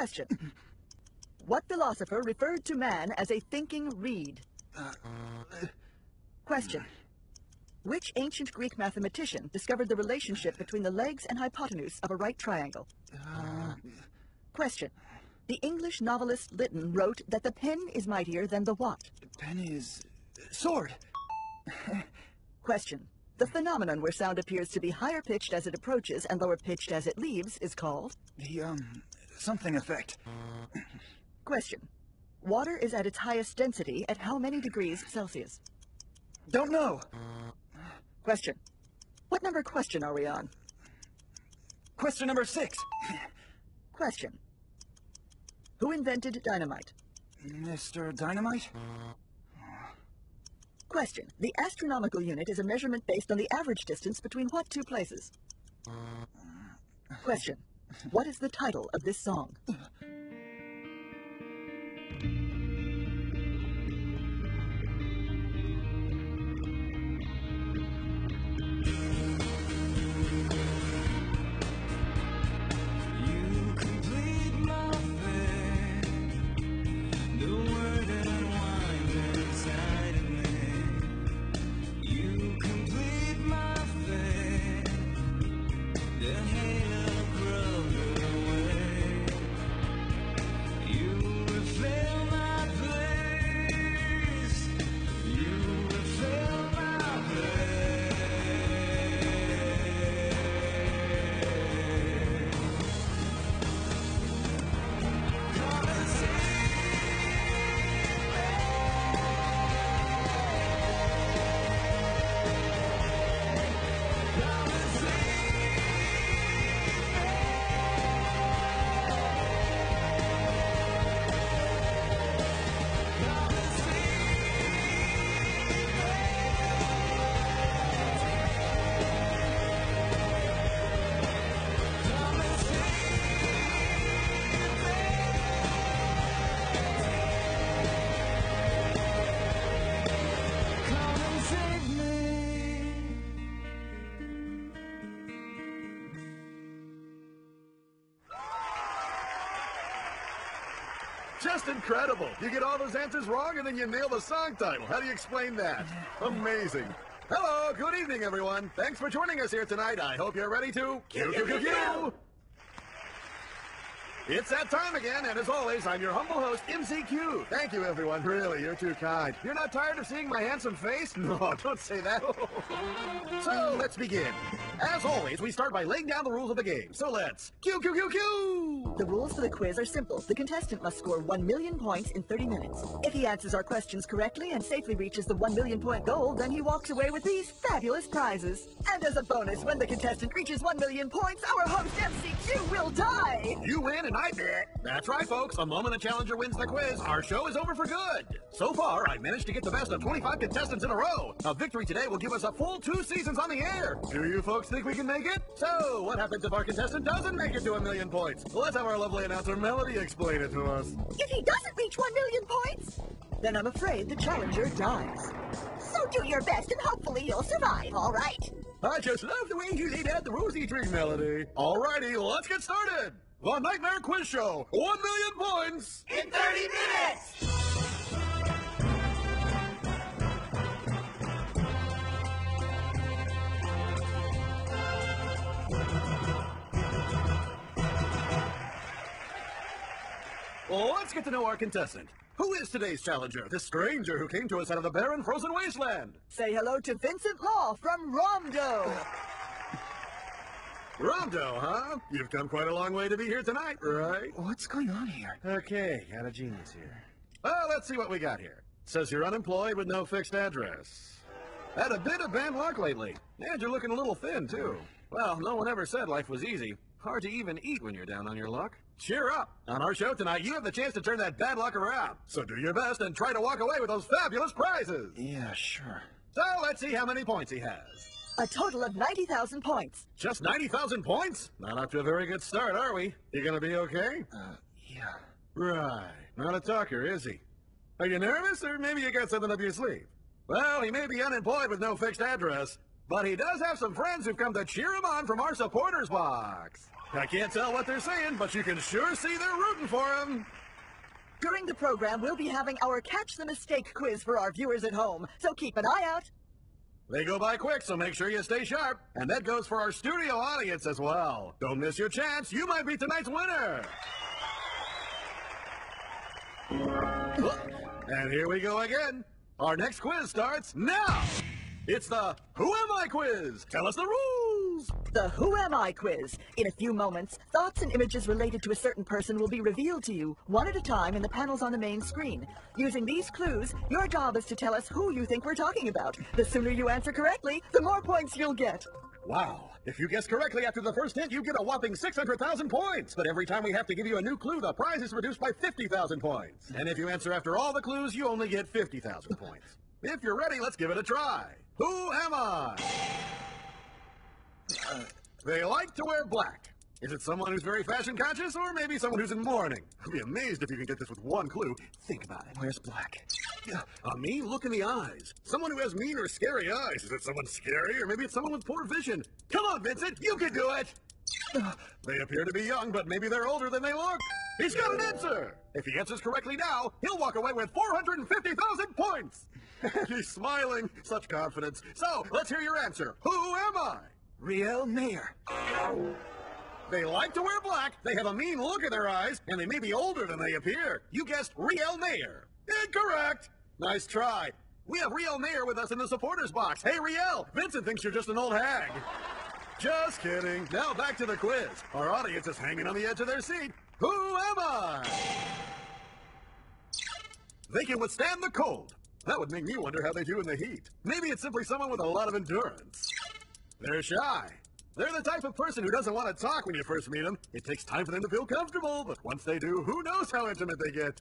Question. What philosopher referred to man as a thinking reed? Question. Which ancient Greek mathematician discovered the relationship between the legs and hypotenuse of a right triangle? Question. The English novelist Lytton wrote that the pen is mightier than the what? Pen is... sword. Question. The phenomenon where sound appears to be higher pitched as it approaches and lower pitched as it leaves is called? The, something effect. Question. Water is at its highest density at how many degrees Celsius? Don't know. Question. What number question are we on? Question number 6. Question. Who invented dynamite? Mr. Dynamite? Question. The astronomical unit is a measurement based on the average distance between what two places? Question. What is the title of this song? Just incredible. You get all those answers wrong and then you nail the song title. How do you explain that? Amazing. Hello, good evening, everyone. Thanks for joining us here tonight. I hope you're ready to Q. It's that time again, and as always, I'm your humble host, MCQ. Thank you, everyone. Really, you're too kind. You're not tired of seeing my handsome face? No, don't say that. So, let's begin. As always, we start by laying down the rules of the game. So let's Q. The rules for the quiz are simple. The contestant must score 1 million points in 30 minutes. If he answers our questions correctly and safely reaches the 1 million point goal, then he walks away with these fabulous prizes. And as a bonus, when the contestant reaches 1 million points, our host MCQ will die. You win and I bet. That's right, folks. The moment a challenger wins the quiz, our show is over for good. So far, I managed to get the best of 25 contestants in a row. A victory today will give us a full 2 seasons on the air. Do you folks think we can make it? So, what happens if our contestant doesn't make it to 1 million points? Let's have our lovely announcer Melody explain it to us. If he doesn't reach 1 million points, then I'm afraid the challenger dies. So do your best and hopefully you'll survive, all right? I just love the way you laid out the rosy tree, Melody. Alrighty, let's get started. The Nightmare Quiz Show, 1 million points in 30 minutes! Let's get to know our contestant. Who is today's challenger? This stranger who came to us out of the barren, frozen wasteland. Say hello to Vincent Law from Romdo. Romdo, huh? You've come quite a long way to be here tonight, right? What's going on here? Okay, got a genius here. Well, let's see what we got here. Says you're unemployed with no fixed address. Had a bit of bad luck lately. And you're looking a little thin, too. Well, no one ever said life was easy. Hard to even eat when you're down on your luck. Cheer up! On our show tonight, you have the chance to turn that bad luck around. So do your best and try to walk away with those fabulous prizes. Yeah, sure. So let's see how many points he has. A total of 90,000 points. Just 90,000 points? Not off to a very good start, are we? You gonna be okay? Yeah. Right. Not a talker, is he? Are you nervous, or maybe you got something up your sleeve? Well, he may be unemployed with no fixed address, But he does have some friends who've come to cheer him on from our supporters box. I can't tell what they're saying, but you can sure see they're rooting for him. During the program, we'll be having our Catch the Mistake quiz for our viewers at home, so keep an eye out. They go by quick, so make sure you stay sharp. And that goes for our studio audience as well. Don't miss your chance. You might be tonight's winner. And here we go again. Our next quiz starts now. It's the Who Am I quiz. Tell us the rules. The Who Am I quiz. In a few moments, thoughts and images related to a certain person will be revealed to you, one at a time in the panels on the main screen. Using these clues, your job is to tell us who you think we're talking about. The sooner you answer correctly, the more points you'll get. Wow. If you guess correctly after the first hint, you get a whopping 600,000 points. But every time we have to give you a new clue, the prize is reduced by 50,000 points. And if you answer after all the clues, you only get 50,000 points. If you're ready, let's give it a try. Who am I? They like to wear black. Is it someone who's very fashion conscious, or maybe someone who's in mourning? I'll be amazed if you can get this with one clue. Think about it. Where's black? A mean look in the eyes. Someone who has mean or scary eyes. Is it someone scary, or maybe it's someone with poor vision? Come on, Vincent, you can do it! They appear to be young, but maybe they're older than they look. He's got an answer! If he answers correctly now, he'll walk away with 450,000 points! He's smiling. Such confidence. So, let's hear your answer. Who am I? Riel Mayer. They like to wear black, they have a mean look in their eyes, and they may be older than they appear. You guessed Riel Mayer. Incorrect! Nice try. We have Riel Mayer with us in the supporters box. Hey, Riel, Vincent thinks you're just an old hag. Just kidding. Now back to the quiz. Our audience is hanging on the edge of their seat. Who am I? They can withstand the cold. That would make me wonder how they do in the heat. Maybe it's simply someone with a lot of endurance. They're shy. They're the type of person who doesn't want to talk when you first meet them. It takes time for them to feel comfortable, but once they do, who knows how intimate they get.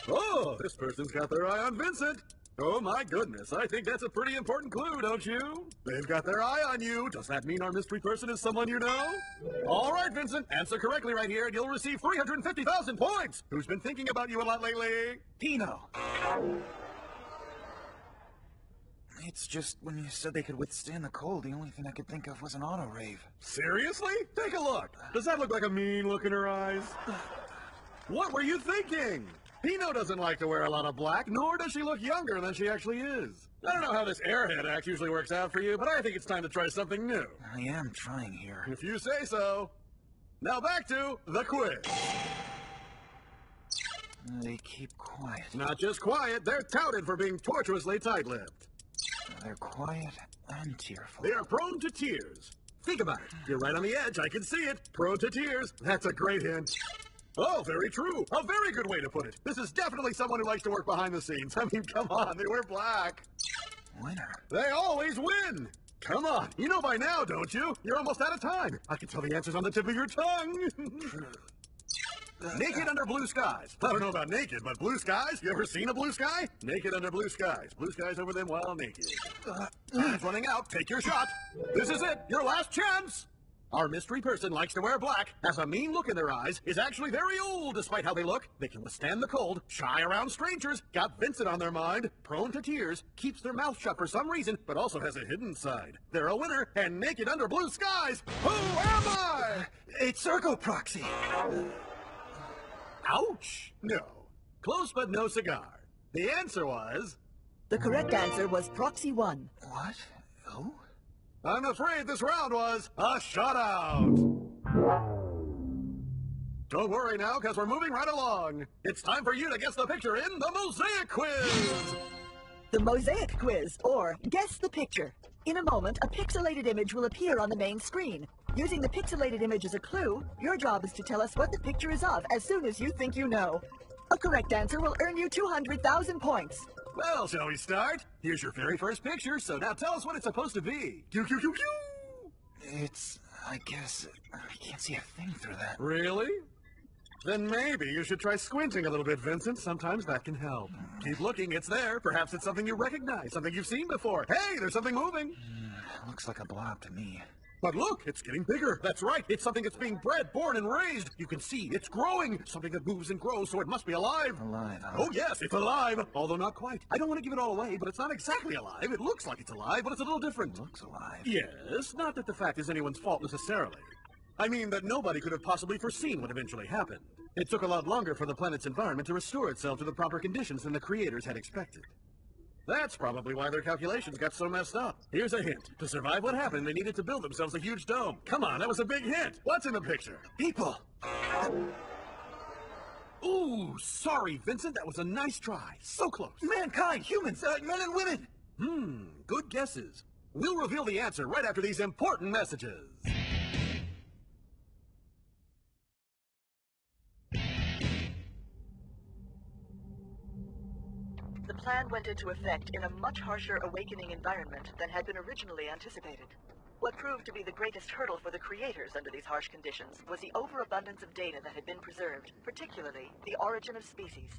Oh, this person's got their eye on Vincent. Oh my goodness, I think that's a pretty important clue, don't you? They've got their eye on you. Does that mean our mystery person is someone you know? All right, Vincent, answer correctly right here and you'll receive 350,000 points. Who's been thinking about you a lot lately? Pino. It's just when you said they could withstand the cold, the only thing I could think of was an auto rave. Seriously? Take a look. Does that look like a mean look in her eyes? What were you thinking? Pino doesn't like to wear a lot of black, nor does she look younger than she actually is. I don't know how this airhead act usually works out for you, but I think it's time to try something new. I am trying here. If you say so. Now back to the quiz. They keep quiet. Not just quiet, they're touted for being tortuously tight-lipped. They're quiet and tearful. They are prone to tears. Think about it. You're right on the edge. I can see it. Prone to tears. That's a great hint. Oh, very true. A very good way to put it. This is definitely someone who likes to work behind the scenes. I mean, come on. They wear black. Winner. They always win. Come on. You know by now, don't you? You're almost out of time. I can tell the answer's on the tip of your tongue. Naked under blue skies. I don't know about naked, but blue skies? You ever seen a blue sky? Naked under blue skies. Blue skies over them while naked. Time's running out. Take your shot. This is it. Your last chance. Our mystery person likes to wear black, has a mean look in their eyes, is actually very old despite how they look. They can withstand the cold, shy around strangers, got Vincent on their mind, prone to tears, keeps their mouth shut for some reason, but also has a hidden side. They're a winner, and naked under blue skies. Who am I? It's Ergo Proxy. Ouch! No. Close but no cigar. The answer was... The correct answer was Proxy 1. What? Who? I'm afraid this round was a shutout. Don't worry now, because we're moving right along. It's time for you to guess the picture in the Mosaic Quiz. The Mosaic Quiz, or Guess the Picture. In a moment, a pixelated image will appear on the main screen. Using the pixelated image as a clue, your job is to tell us what the picture is of as soon as you think you know. A correct answer will earn you 200,000 points. Well, shall we start? Here's your very first picture, so now tell us what it's supposed to be. Pew, pew, pew, pew. It's, I guess, I can't see a thing through that. Really? Then maybe you should try squinting a little bit, Vincent. Sometimes that can help. Keep looking, it's there. Perhaps it's something you recognize, something you've seen before. Hey, there's something moving. Looks like a blob to me. But look, it's getting bigger. That's right. It's something that's being bred, born, and raised. You can see it's growing. Something that moves and grows, so it must be alive. Alive, huh? Oh, yes, it's alive. Although not quite. I don't want to give it all away, but it's not exactly alive. It looks like it's alive, but it's a little different. Looks alive. Yes, not that the fact is anyone's fault necessarily. I mean that nobody could have possibly foreseen what eventually happened. It took a lot longer for the planet's environment to restore itself to the proper conditions than the creators had expected. That's probably why their calculations got so messed up. Here's a hint. To survive what happened, they needed to build themselves a huge dome. Come on, that was a big hint. What's in the picture? People! Ooh, sorry, Vincent. That was a nice try. So close. Mankind! Humans! Men and women! Good guesses. We'll reveal the answer right after these important messages. The plan went into effect in a much harsher awakening environment than had been originally anticipated. What proved to be the greatest hurdle for the creators under these harsh conditions was the overabundance of data that had been preserved, particularly the origin of species.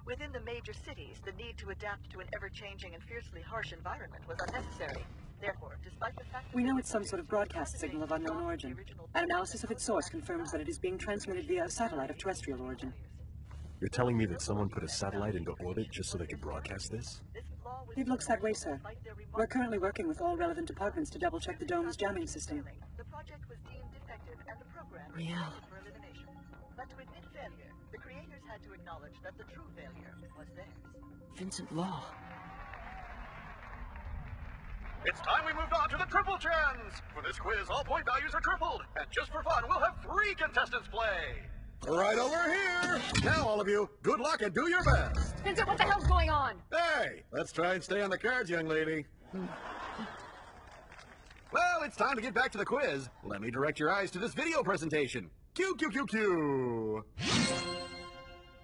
Within the major cities, the need to adapt to an ever-changing and fiercely harsh environment was unnecessary. Therefore, despite the fact that We know it's some sort of broadcast signal of unknown origin. An analysis of its source confirms that it is being transmitted via a satellite of terrestrial origin. You're telling me that someone put a satellite into orbit just so they could broadcast this? It looks that way, sir. We're currently working with all relevant departments to double-check the dome's jamming system. the project was deemed defective and the program was Yeah. scheduled for elimination. But to admit failure, the creators had to acknowledge that the true failure was theirs. Vincent Law. It's time we moved on to the triple chance. For this quiz, all point values are tripled. And just for fun, we'll have 3 contestants play. Right over here. Now, all of you, good luck and do your best. Vincent, what the hell's going on? Hey, let's try and stay on the cards, young lady. Well, it's time to get back to the quiz. Let me direct your eyes to this video presentation. Cue, cue, cue, cue.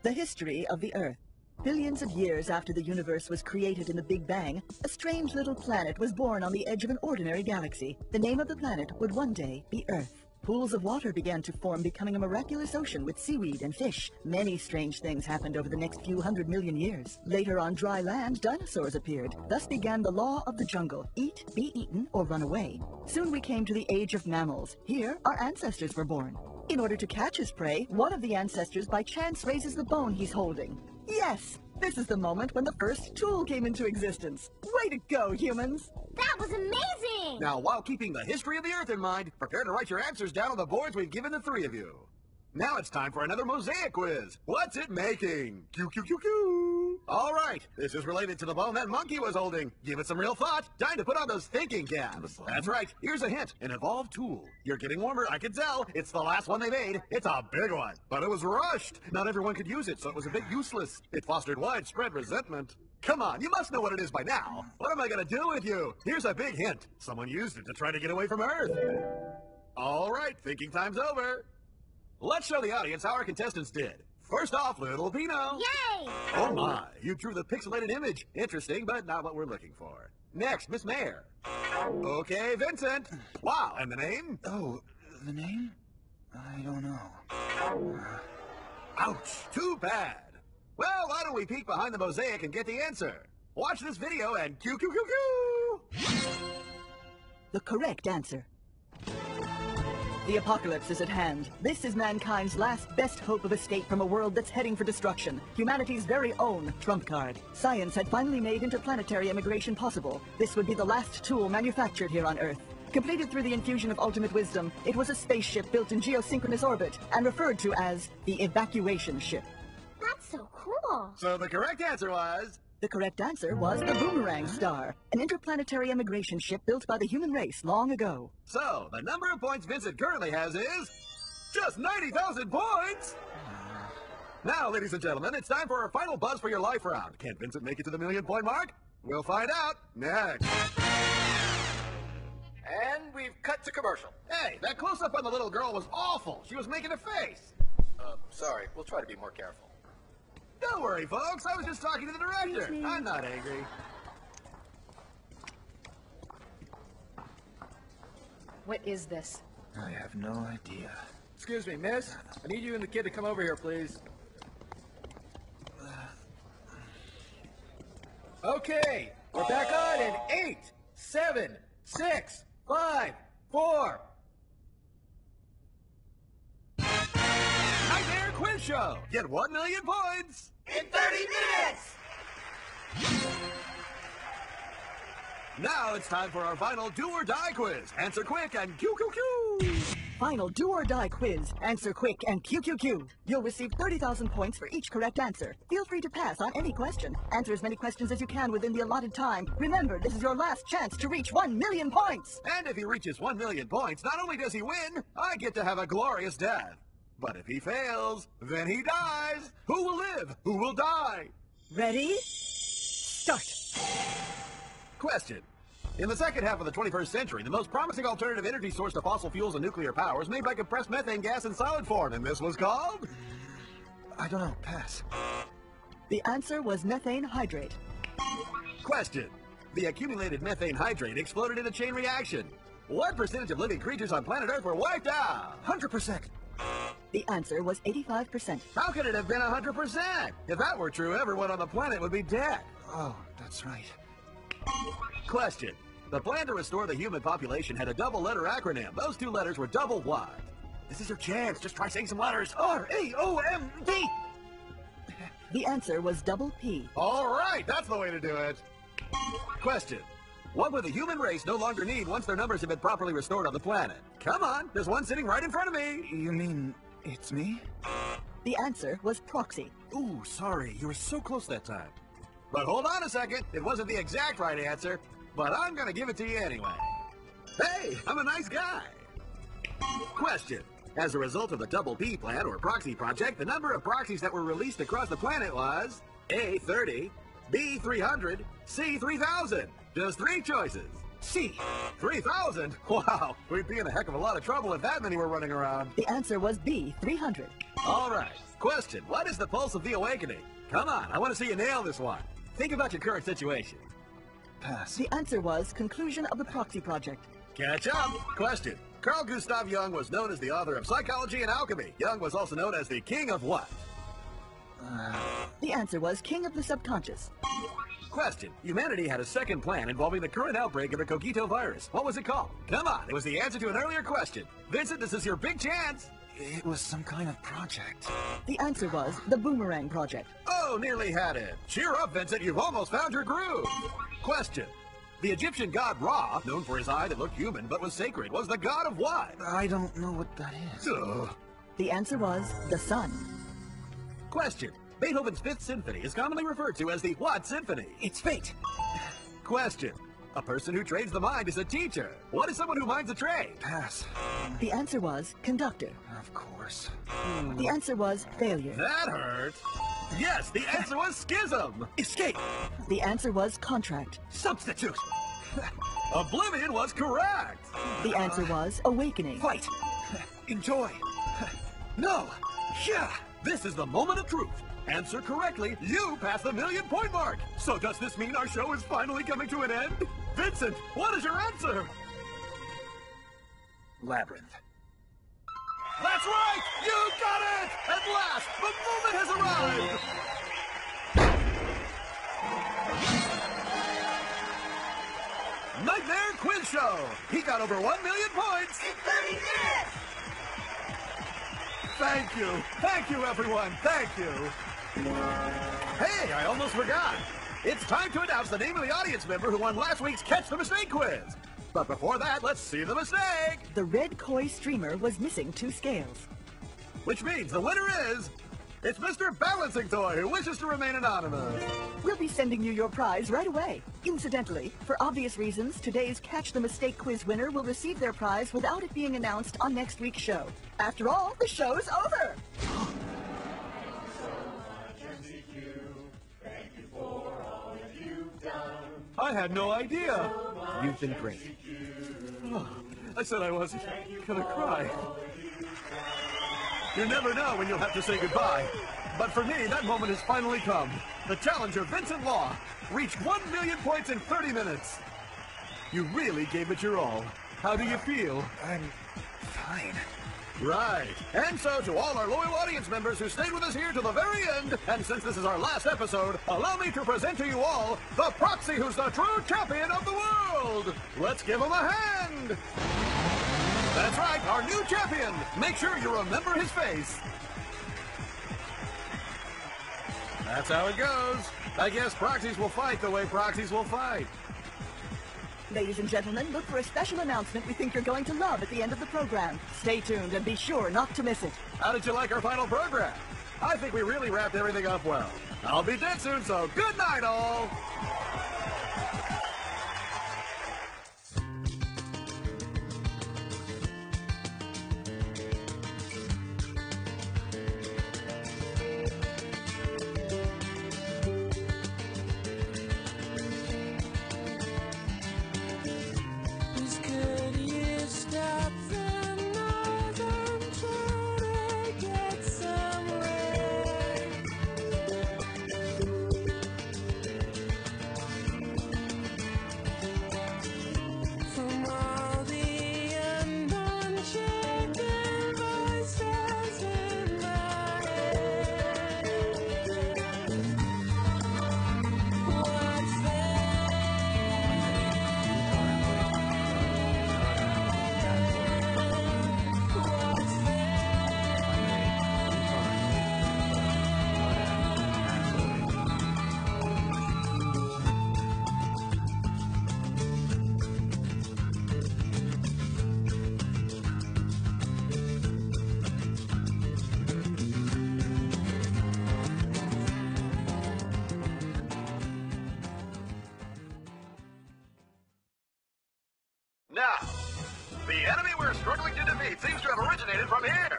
The history of the Earth. Billions of years after the universe was created in the Big Bang, a strange little planet was born on the edge of an ordinary galaxy. The name of the planet would one day be Earth. Pools of water began to form, becoming a miraculous ocean with seaweed and fish. Many strange things happened over the next few 100 million years. Later on dry land, dinosaurs appeared. Thus began the law of the jungle. Eat, be eaten, or run away. Soon we came to the age of mammals. Here, our ancestors were born. In order to catch his prey, one of the ancestors by chance raises the bone he's holding. Yes, this is the moment when the first tool came into existence. Way to go, humans! That was amazing! Now, while keeping the history of the Earth in mind, prepare to write your answers down on the boards we've given the 3 of you. Now it's time for another mosaic quiz. What's it making? Q, Q, Q, Q. All right, this is related to the bone that monkey was holding. Give it some real thought. Time to put on those thinking caps. That's right. Here's a hint. An evolved tool. You're getting warmer, I can tell. It's the last one they made. It's a big one. But it was rushed. Not everyone could use it, so it was a bit useless. It fostered widespread resentment. Come on, you must know what it is by now. What am I gonna do with you? Here's a big hint. Someone used it to try to get away from Earth. All right, thinking time's over. Let's show the audience how our contestants did. First off, Little Pino. Yay! Oh my, you drew the pixelated image. Interesting, but not what we're looking for. Next, Miss Mayer. Okay, Vincent. Wow, and the name? Oh, the name? I don't know. Ouch, too bad. Well, why don't we peek behind the mosaic and get the answer? Watch this video and Q, Q, Q, Q. The correct answer. The apocalypse is at hand. This is mankind's last best hope of escape from a world that's heading for destruction. Humanity's very own trump card. Science had finally made interplanetary immigration possible. This would be the last tool manufactured here on Earth. Completed through the infusion of ultimate wisdom, it was a spaceship built in geosynchronous orbit and referred to as the evacuation ship. That's so cool. So the correct answer was... The correct answer was the Boomerang Star, an interplanetary immigration ship built by the human race long ago. So, the number of points Vincent currently has is... just 90,000 points! Now, ladies and gentlemen, it's time for our final buzz for your life round. Can Vincent make it to the million-point mark? We'll find out next. And we've cut to commercial. Hey, that close-up on the little girl was awful. She was making a face. Sorry, we'll try to be more careful. Don't worry, folks. I was just talking to the director. I'm not angry. What is this? I have no idea. Excuse me, miss. I need you and the kid to come over here, please. Okay, we're back on in 8, 7, 6, 5, 4. Nightmare Quiz Show. Get 1 million points In 30 minutes! Now it's time for our final do or die quiz. Answer quick and QQQ. Final do or die quiz. Answer quick and QQQ. You'll receive 30,000 points for each correct answer. Feel free to pass on any question. Answer as many questions as you can within the allotted time. Remember, this is your last chance to reach 1 million points. And if he reaches 1 million points, not only does he win, I get to have a glorious death. But if he fails, then he dies. Who will live? Who will die? Ready? Start. Question. In the second half of the 21st century, the most promising alternative energy source to fossil fuels and nuclear power was made by compressed methane gas in solid form, and this was called? I don't know. Pass. The answer was methane hydrate. Question. The accumulated methane hydrate exploded in a chain reaction. What percentage of living creatures on planet Earth were wiped out? 100%. The answer was 85%. How could it have been 100%? If that were true, everyone on the planet would be dead. Oh, that's right. Question. The plan to restore the human population had a double-letter acronym. Those 2 letters were double what? This is your chance. Just try saying some letters. R-A-O-M-D. The answer was double P. All right, that's the way to do it. Question. What will the human race no longer need once their numbers have been properly restored on the planet? Come on, there's one sitting right in front of me. You mean it's me? The answer was Proxy. Ooh, sorry, you were so close that time. But hold on a second, it wasn't the exact right answer, but I'm gonna give it to you anyway. Hey, I'm a nice guy. Question. As a result of the Double P plan or Proxy project, the number of proxies that were released across the planet was A, 30, B, 300, C, 3,000. Just 3 choices. C. 3,000? Wow, we'd be in a heck of a lot of trouble if that many were running around. The answer was B, 300. All right. Question. What is the pulse of the awakening? Come on, I want to see you nail this one. Think about your current situation. Pass. The answer was conclusion of the Proxy project. Catch up. Question. Carl Gustav Jung was known as the author of Psychology and Alchemy. Jung was also known as the king of what? The answer was king of the subconscious. Question. Humanity had a second plan involving the current outbreak of the Cogito virus. What was it called? Come on, it was the answer to an earlier question. Vincent, this is your big chance. It was some kind of project. The answer was the Boomerang project. Oh, nearly had it. Cheer up, Vincent. You've almost found your groove. Question. The Egyptian god Ra, known for his eye that looked human but was sacred, was the god of what? I don't know what that is. The answer was the sun. Question. Beethoven's Fifth Symphony is commonly referred to as the what symphony? It's fate. Question. A person who trains the mind is a teacher. What is someone who minds a trade? Pass. The answer was conductor. Of course. The answer was failure. That hurt. Yes, the answer was schism. Escape. The answer was contract. Substitute. Oblivion was correct. The answer was awakening. Fight. Enjoy. No. Yeah. This is the moment of truth. Answer correctly, you pass the 1 million point mark. So does this mean our show is finally coming to an end? Vincent, what is your answer? Labyrinth. That's right! You got it! At last, the moment has arrived! Nightmare Quiz Show! He got over 1 million points! In 30 minutes! Thank you! Thank you, everyone! Thank you! Hey, I almost forgot! It's time to announce the name of the audience member who won last week's Catch the Mistake quiz! But before that, let's see the mistake! The red koi streamer was missing 2 scales. Which means the winner is... It's Mr. Balancing Toy, who wishes to remain anonymous. We'll be sending you your prize right away. Incidentally, for obvious reasons, today's Catch the Mistake quiz winner will receive their prize without it being announced on next week's show. After all, the show's over! I had no idea. You've been great. Oh, I said I wasn't gonna cry. You never know when you'll have to say goodbye. But for me, that moment has finally come. The challenger, Vincent Law, reached 1 million points in 30 minutes. You really gave it your all. How do you feel? I'm fine. Right. And so to all our loyal audience members who stayed with us here to the very end, and since this is our last episode, allow me to present to you all the Proxy who's the true champion of the world. Let's give him a hand. That's right, our new champion. Make sure you remember his face. That's how it goes. I guess proxies will fight the way proxies will fight. Ladies and gentlemen, look for a special announcement we think you're going to love at the end of the program. Stay tuned and be sure not to miss it. How did you like our final program? I think we really wrapped everything up well. I'll be dead soon, so good night, all. Now, the enemy we're struggling to defeat seems to have originated from here.